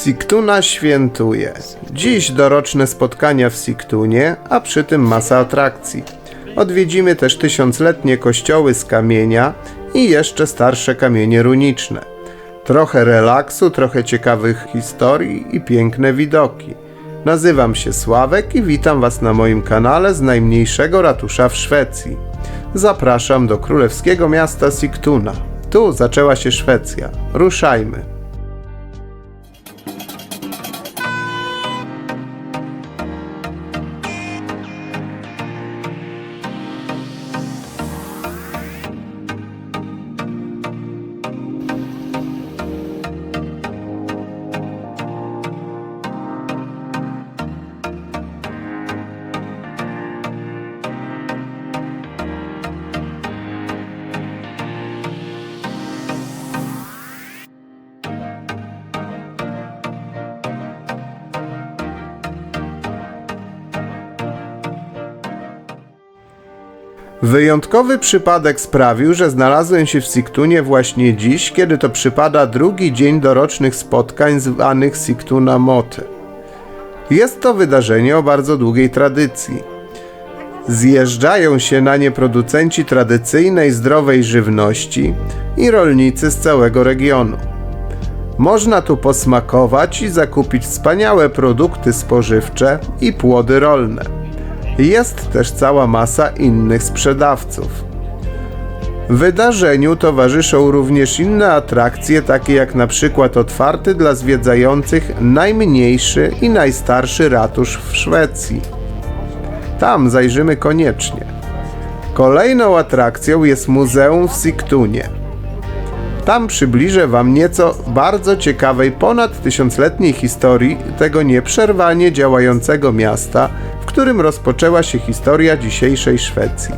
Sigtuna świętuje. Dziś doroczne spotkania w Sigtunie, a przy tym masa atrakcji. Odwiedzimy też tysiącletnie kościoły z kamienia i jeszcze starsze kamienie runiczne. Trochę relaksu, trochę ciekawych historii i piękne widoki. Nazywam się Sławek i witam Was na moim kanale z najmniejszego ratusza w Szwecji. Zapraszam do królewskiego miasta Sigtuna. Tu zaczęła się Szwecja. Ruszajmy. Wyjątkowy przypadek sprawił, że znalazłem się w Sigtunie właśnie dziś, kiedy to przypada drugi dzień dorocznych spotkań zwanych Sigtuna Mote. Jest to wydarzenie o bardzo długiej tradycji. Zjeżdżają się na nie producenci tradycyjnej, zdrowej żywności i rolnicy z całego regionu. Można tu posmakować i zakupić wspaniałe produkty spożywcze i płody rolne. Jest też cała masa innych sprzedawców. Wydarzeniu towarzyszą również inne atrakcje, takie jak na przykład otwarty dla zwiedzających najmniejszy i najstarszy ratusz w Szwecji. Tam zajrzymy koniecznie. Kolejną atrakcją jest muzeum w Sigtunie. Tam przybliżę Wam nieco bardzo ciekawej ponad tysiącletniej historii tego nieprzerwanie działającego miasta, w którym rozpoczęła się historia dzisiejszej Szwecji.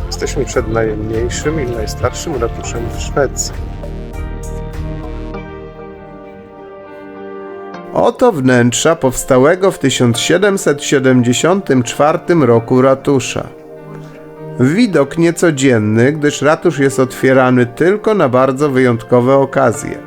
Jesteśmy przed najmniejszym i najstarszym ratuszem w Szwecji. Oto wnętrza powstałego w 1774 roku ratusza. Widok niecodzienny, gdyż ratusz jest otwierany tylko na bardzo wyjątkowe okazje.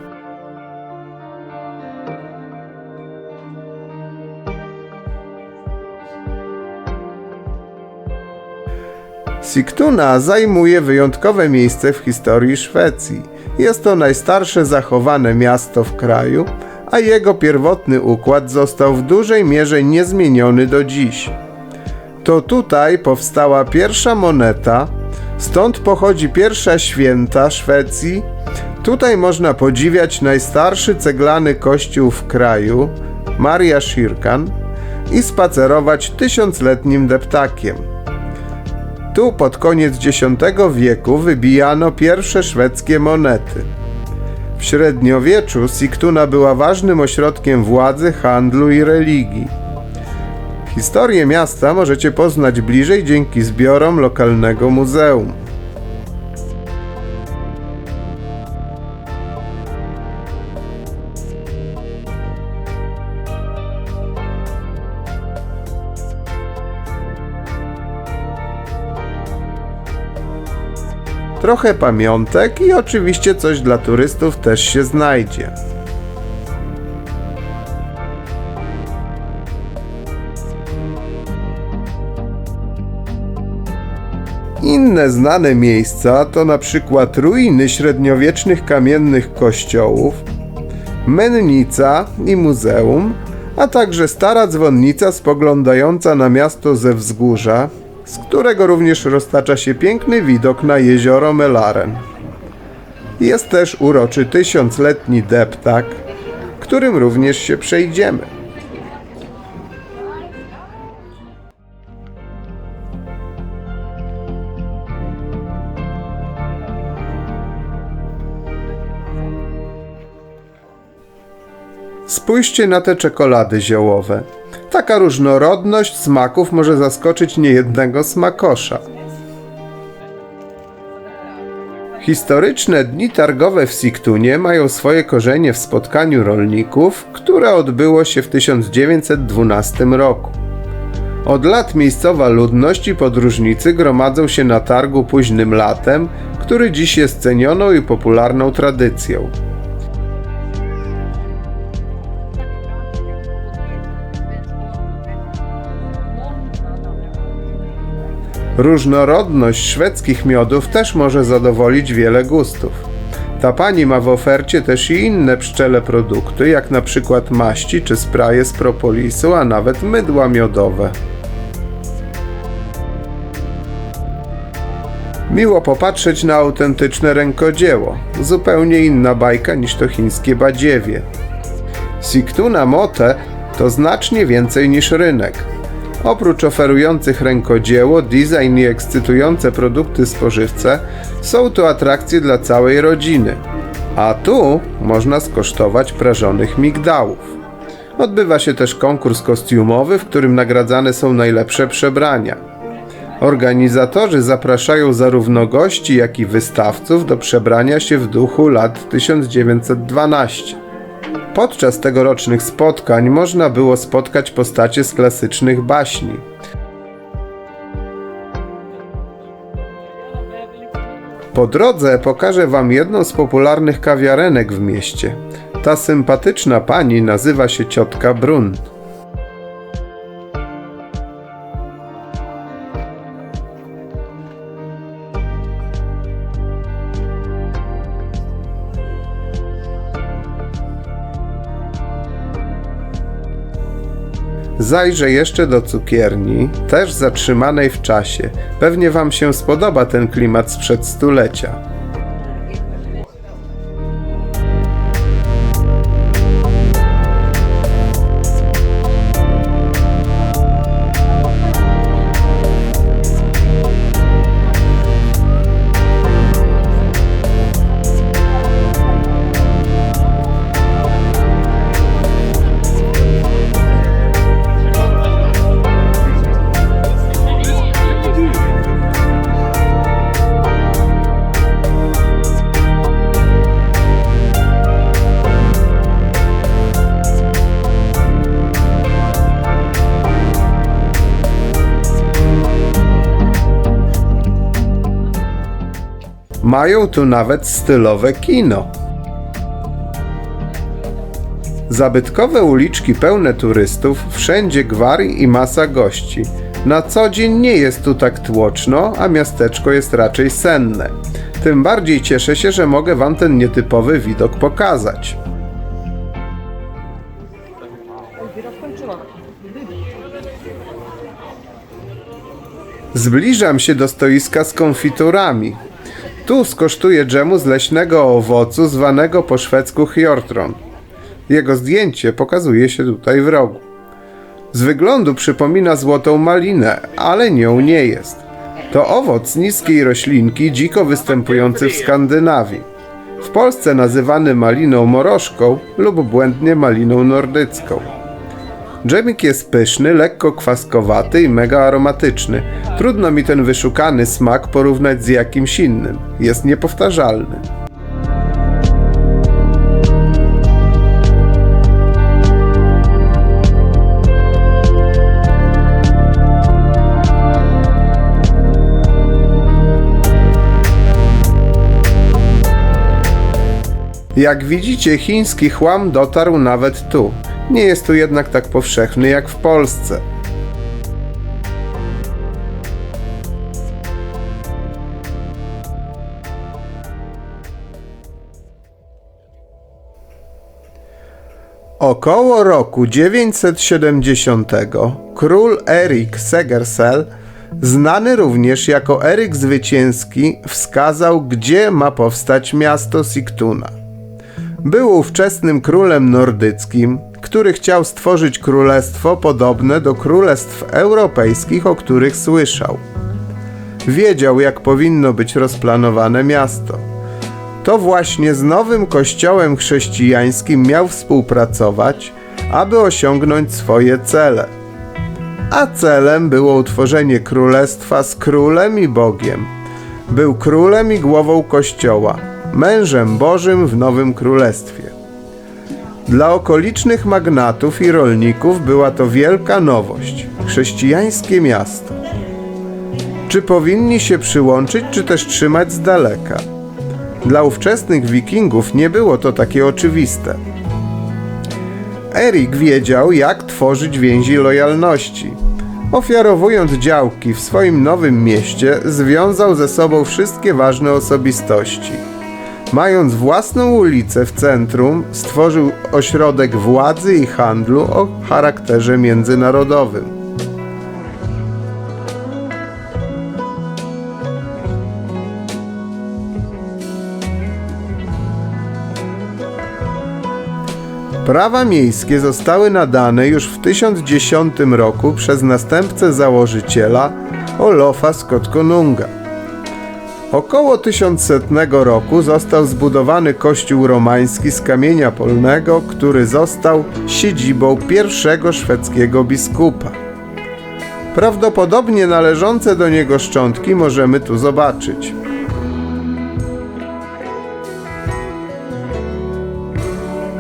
Sigtuna zajmuje wyjątkowe miejsce w historii Szwecji. Jest to najstarsze zachowane miasto w kraju, a jego pierwotny układ został w dużej mierze niezmieniony do dziś. To tutaj powstała pierwsza moneta, stąd pochodzi pierwsza święta Szwecji. Tutaj można podziwiać najstarszy ceglany kościół w kraju, Maria Kyrkan, i spacerować tysiącletnim deptakiem. Tu pod koniec X wieku wybijano pierwsze szwedzkie monety. W średniowieczu Sigtuna była ważnym ośrodkiem władzy, handlu i religii. Historię miasta możecie poznać bliżej dzięki zbiorom lokalnego muzeum. Trochę pamiątek i oczywiście coś dla turystów też się znajdzie. Inne znane miejsca to na przykład ruiny średniowiecznych kamiennych kościołów, mennica i muzeum, a także stara dzwonnica spoglądająca na miasto ze wzgórza, z którego również roztacza się piękny widok na jezioro Mälaren. Jest też uroczy tysiącletni deptak, którym również się przejdziemy. Spójrzcie na te czekolady ziołowe. Taka różnorodność smaków może zaskoczyć niejednego smakosza. Historyczne dni targowe w Sigtunie mają swoje korzenie w spotkaniu rolników, które odbyło się w 1912 roku. Od lat miejscowa ludność i podróżnicy gromadzą się na targu późnym latem, który dziś jest cenioną i popularną tradycją. Różnorodność szwedzkich miodów też może zadowolić wiele gustów. Ta pani ma w ofercie też i inne pszczele produkty, jak na przykład maści czy spraye z propolisu, a nawet mydła miodowe. Miło popatrzeć na autentyczne rękodzieło. Zupełnie inna bajka niż to chińskie badziewie. Sigtuna Mote to znacznie więcej niż rynek. Oprócz oferujących rękodzieło, design i ekscytujące produkty spożywcze, są tu atrakcje dla całej rodziny. A tu można skosztować prażonych migdałów. Odbywa się też konkurs kostiumowy, w którym nagradzane są najlepsze przebrania. Organizatorzy zapraszają zarówno gości, jak i wystawców do przebrania się w duchu lat 1912. Podczas tegorocznych spotkań można było spotkać postacie z klasycznych baśni. Po drodze pokażę Wam jedną z popularnych kawiarenek w mieście. Ta sympatyczna pani nazywa się Ciotka Brun. Zajrzę jeszcze do cukierni, też zatrzymanej w czasie. Pewnie Wam się spodoba ten klimat sprzed stulecia. Mają tu nawet stylowe kino. Zabytkowe uliczki pełne turystów, wszędzie gwar i masa gości. Na co dzień nie jest tu tak tłoczno, a miasteczko jest raczej senne. Tym bardziej cieszę się, że mogę Wam ten nietypowy widok pokazać. Zbliżam się do stoiska z konfiturami. Tu skosztuję dżemu z leśnego owocu zwanego po szwedzku hjortron. Jego zdjęcie pokazuje się tutaj w rogu. Z wyglądu przypomina złotą malinę, ale nią nie jest. To owoc niskiej roślinki dziko występujący w Skandynawii. W Polsce nazywany maliną morożką lub błędnie maliną nordycką. Dżemik jest pyszny, lekko kwaskowaty i mega aromatyczny. Trudno mi ten wyszukany smak porównać z jakimś innym. Jest niepowtarzalny. Jak widzicie, chiński chłam dotarł nawet tu. Nie jest tu jednak tak powszechny jak w Polsce. Około roku 970 król Erik Segersel, znany również jako Eryk Zwycięski, wskazał, gdzie ma powstać miasto Sigtuna. Był ówczesnym królem nordyckim, który chciał stworzyć królestwo podobne do królestw europejskich, o których słyszał. Wiedział, jak powinno być rozplanowane miasto. To właśnie z nowym kościołem chrześcijańskim miał współpracować, aby osiągnąć swoje cele. A celem było utworzenie królestwa z królem i Bogiem. Był królem i głową kościoła, mężem Bożym w nowym królestwie. Dla okolicznych magnatów i rolników była to wielka nowość – chrześcijańskie miasto. Czy powinni się przyłączyć, czy też trzymać z daleka? Dla ówczesnych wikingów nie było to takie oczywiste. Erik wiedział, jak tworzyć więzi lojalności. Ofiarowując działki w swoim nowym mieście, związał ze sobą wszystkie ważne osobistości. Mając własną ulicę w centrum, stworzył ośrodek władzy i handlu o charakterze międzynarodowym. Prawa miejskie zostały nadane już w 1010 roku przez następcę założyciela Olafa Skotkonunga. Około 1100 roku został zbudowany kościół romański z kamienia polnego, który został siedzibą pierwszego szwedzkiego biskupa. Prawdopodobnie należące do niego szczątki możemy tu zobaczyć.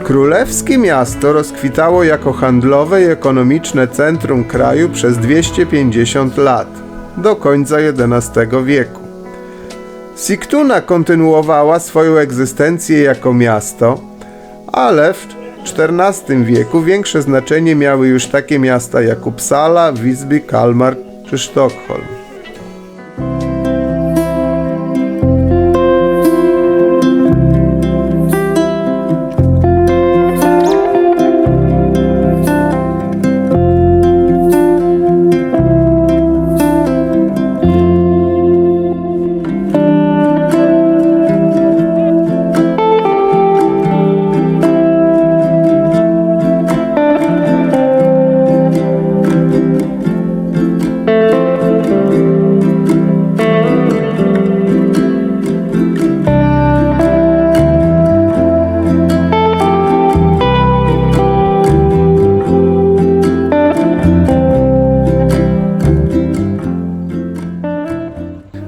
Królewskie miasto rozkwitało jako handlowe i ekonomiczne centrum kraju przez 250 lat, do końca XI wieku. Sigtuna kontynuowała swoją egzystencję jako miasto, ale w XIV wieku większe znaczenie miały już takie miasta jak Uppsala, Visby, Kalmar czy Sztokholm.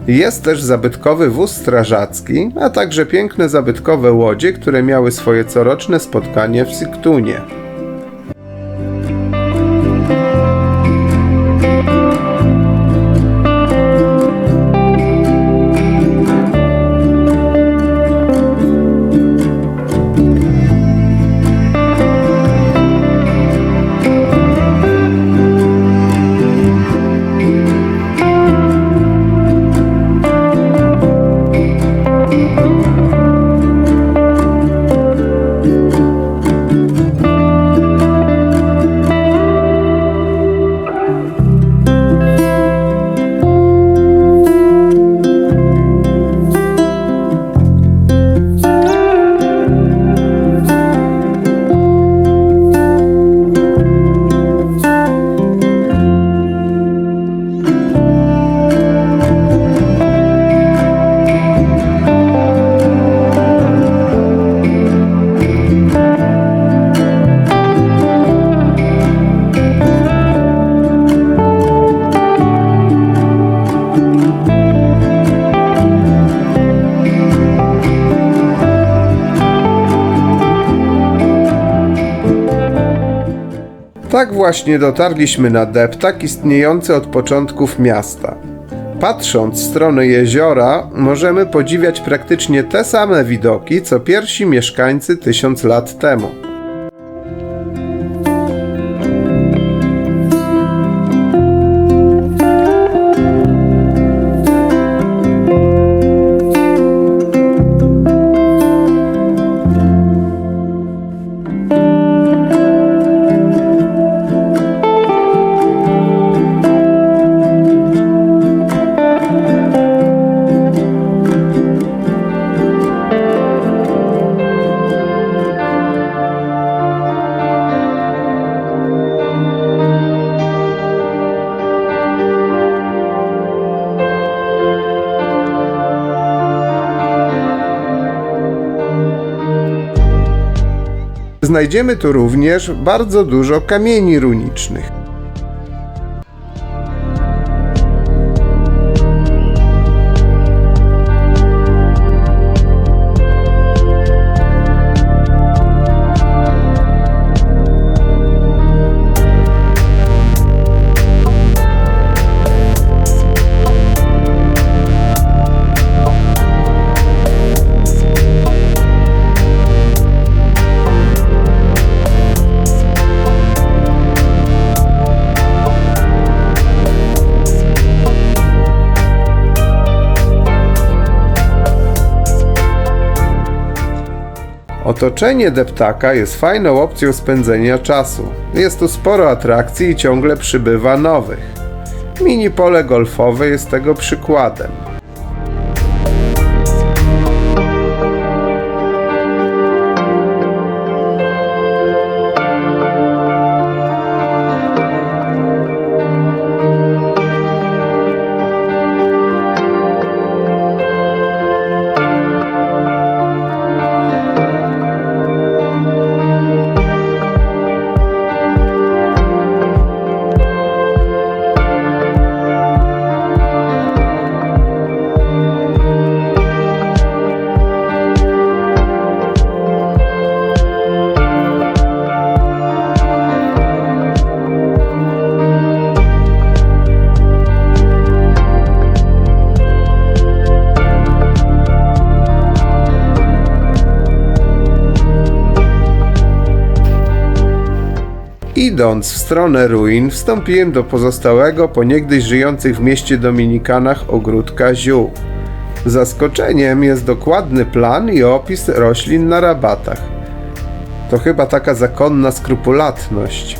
Jest też zabytkowy wóz strażacki, a także piękne zabytkowe łodzie, które miały swoje coroczne spotkanie w Sigtunie. Tak właśnie dotarliśmy na deptak istniejący od początków miasta. Patrząc w stronę jeziora, możemy podziwiać praktycznie te same widoki, co pierwsi mieszkańcy 1000 lat temu. Znajdziemy tu również bardzo dużo kamieni runicznych. Otoczenie deptaka jest fajną opcją spędzenia czasu. Jest tu sporo atrakcji i ciągle przybywa nowych. Mini pole golfowe jest tego przykładem. Idąc w stronę ruin, wstąpiłem do pozostałego po niegdyś żyjących w mieście Dominikanach ogródka ziół. Zaskoczeniem jest dokładny plan i opis roślin na rabatach. To chyba taka zakonna skrupulatność.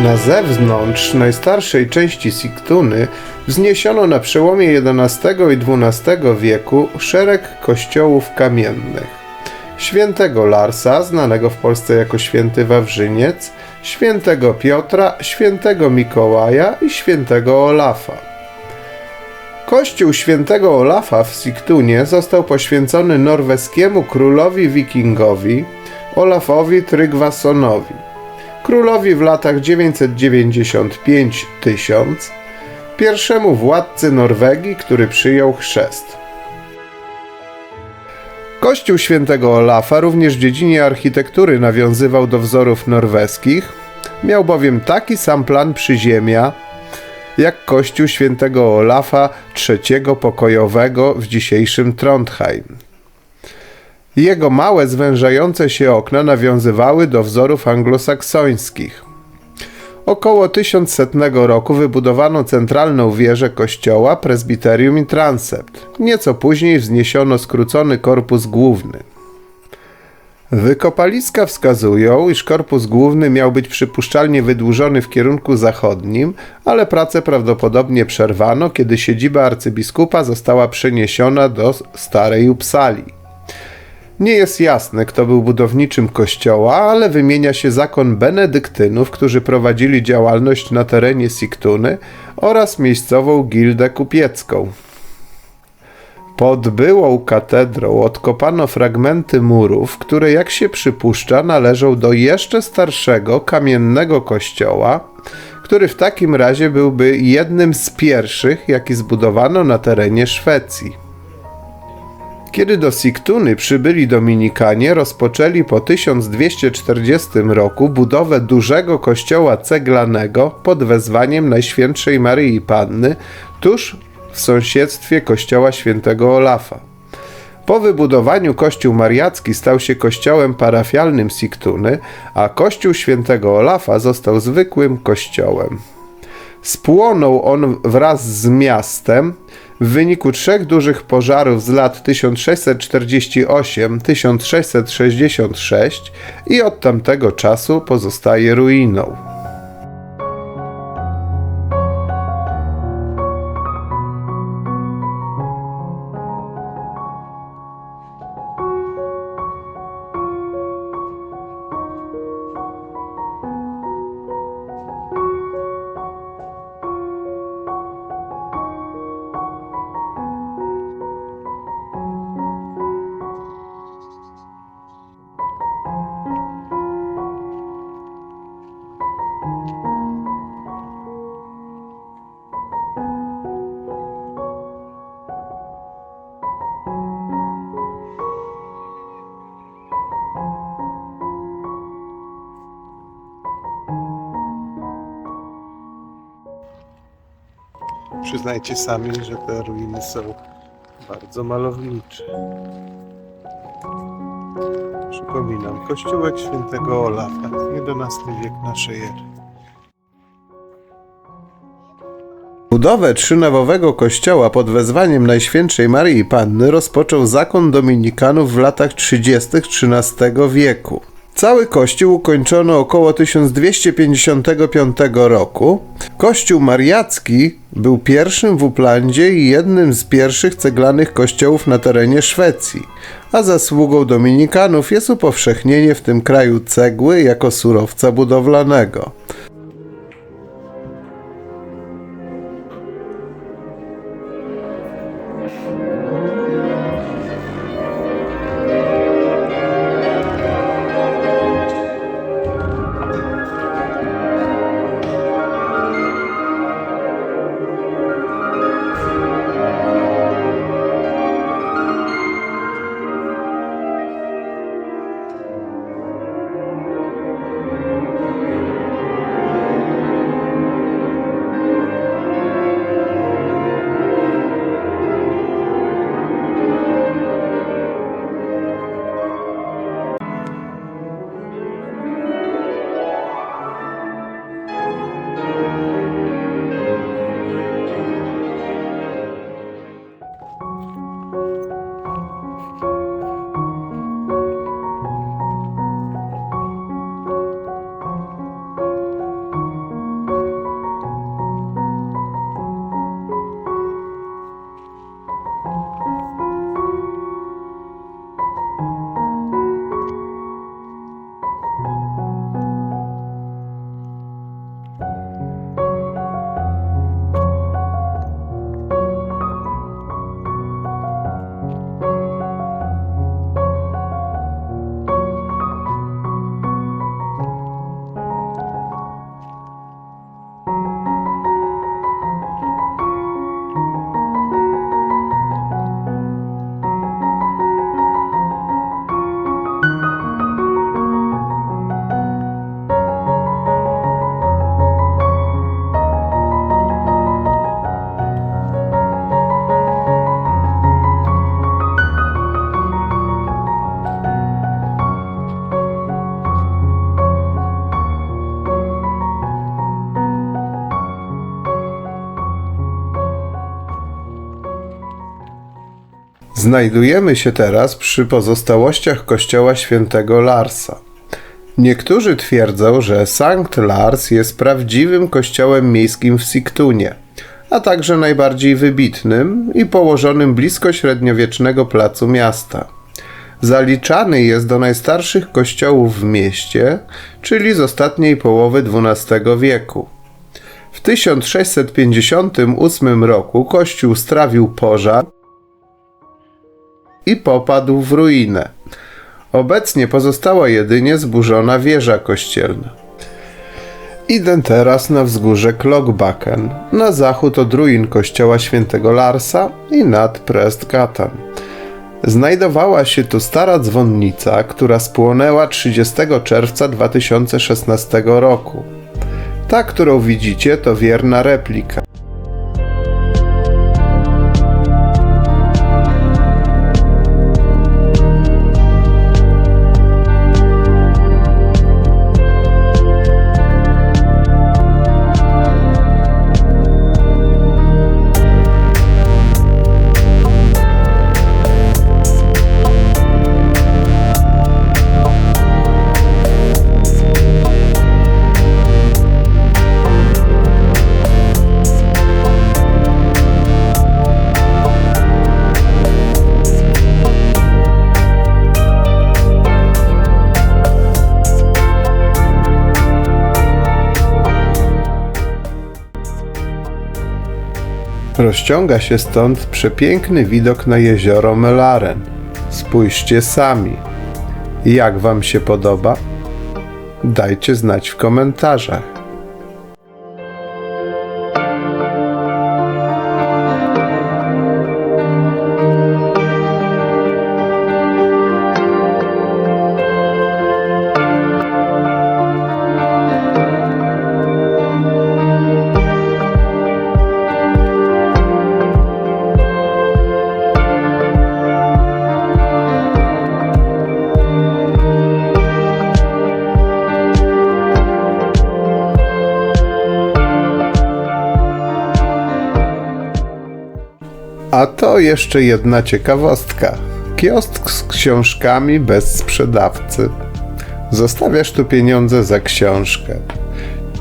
Na zewnątrz najstarszej części Sigtuny wzniesiono na przełomie XI i XII wieku szereg kościołów kamiennych. Świętego Larsa, znanego w Polsce jako Święty Wawrzyniec, Świętego Piotra, Świętego Mikołaja i Świętego Olafa. Kościół Świętego Olafa w Sigtunie został poświęcony norweskiemu królowi wikingowi Olafowi Tryggvasonowi. Królowi w latach 995-1000, pierwszemu władcy Norwegii, który przyjął chrzest. Kościół Świętego Olafa również w dziedzinie architektury nawiązywał do wzorów norweskich, miał bowiem taki sam plan przyziemia, jak kościół Świętego Olafa III pokojowego w dzisiejszym Trondheim. Jego małe, zwężające się okna nawiązywały do wzorów anglosaksońskich. Około 1100 roku wybudowano centralną wieżę kościoła, prezbiterium i transept. Nieco później wzniesiono skrócony korpus główny. Wykopaliska wskazują, iż korpus główny miał być przypuszczalnie wydłużony w kierunku zachodnim, ale pracę prawdopodobnie przerwano, kiedy siedziba arcybiskupa została przeniesiona do Starej Uppsali. Nie jest jasne, kto był budowniczym kościoła, ale wymienia się zakon benedyktynów, którzy prowadzili działalność na terenie Sigtuny, oraz miejscową gildę kupiecką. Pod byłą katedrą odkopano fragmenty murów, które, jak się przypuszcza, należą do jeszcze starszego kamiennego kościoła, który w takim razie byłby jednym z pierwszych, jaki zbudowano na terenie Szwecji. Kiedy do Sigtuny przybyli Dominikanie, rozpoczęli po 1240 roku budowę dużego kościoła ceglanego pod wezwaniem Najświętszej Maryi Panny tuż w sąsiedztwie kościoła Świętego Olafa. Po wybudowaniu kościół mariacki stał się kościołem parafialnym Sigtuny, a kościół świętego Olafa został zwykłym kościołem. Spłonął on wraz z miastem w wyniku 3 dużych pożarów z lat 1648-1666 i od tamtego czasu pozostaje ruiną. Przyznajcie sami, że te ruiny są bardzo malownicze. Przypominam, kościółek świętego Olafa, XI wiek naszej ery. Budowę trzynawowego kościoła pod wezwaniem Najświętszej Maryi Panny rozpoczął zakon dominikanów w latach 30. XIII wieku. Cały kościół ukończono około 1255 roku. Kościół mariacki był pierwszym w Uplandzie i jednym z pierwszych ceglanych kościołów na terenie Szwecji, a zasługą dominikanów jest upowszechnienie w tym kraju cegły jako surowca budowlanego. Znajdujemy się teraz przy pozostałościach kościoła świętego Larsa. Niektórzy twierdzą, że Sankt Lars jest prawdziwym kościołem miejskim w Sigtunie, a także najbardziej wybitnym i położonym blisko średniowiecznego placu miasta. Zaliczany jest do najstarszych kościołów w mieście, czyli z ostatniej połowy XII wieku. W 1658 roku kościół strawił pożar i popadł w ruinę. Obecnie pozostała jedynie zburzona wieża kościelna. Idę teraz na wzgórze Klockbacken, na zachód od ruin kościoła świętego Larsa i nad Prästgatan. Znajdowała się tu stara dzwonnica, która spłonęła 30 czerwca 2016 roku. Ta, którą widzicie, to wierna replika. Rozciąga się stąd przepiękny widok na jezioro Mälaren. Spójrzcie sami. Jak wam się podoba? Dajcie znać w komentarzach. A to jeszcze jedna ciekawostka. Kiosk z książkami bez sprzedawcy. Zostawiasz tu pieniądze za książkę.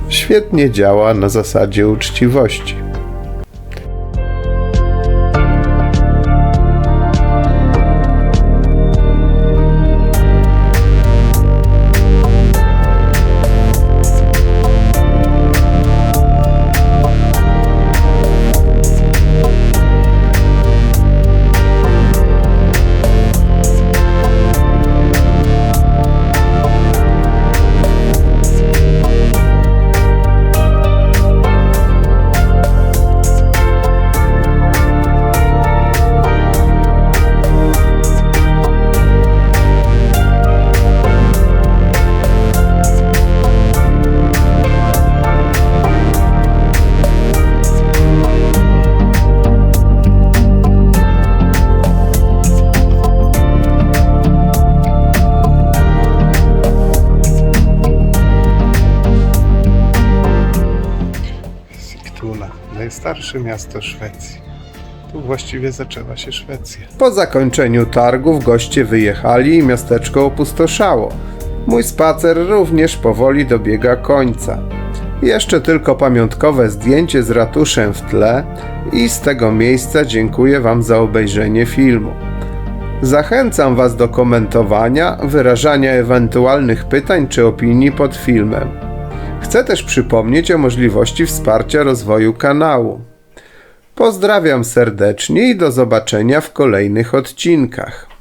Świetnie działa na zasadzie uczciwości. Najstarsze miasto Szwecji. Tu właściwie zaczęła się Szwecja. Po zakończeniu targów goście wyjechali i miasteczko opustoszało. Mój spacer również powoli dobiega końca. Jeszcze tylko pamiątkowe zdjęcie z ratuszem w tle i z tego miejsca dziękuję wam za obejrzenie filmu. Zachęcam was do komentowania, wyrażania ewentualnych pytań czy opinii pod filmem. Chcę też przypomnieć o możliwości wsparcia rozwoju kanału. Pozdrawiam serdecznie i do zobaczenia w kolejnych odcinkach.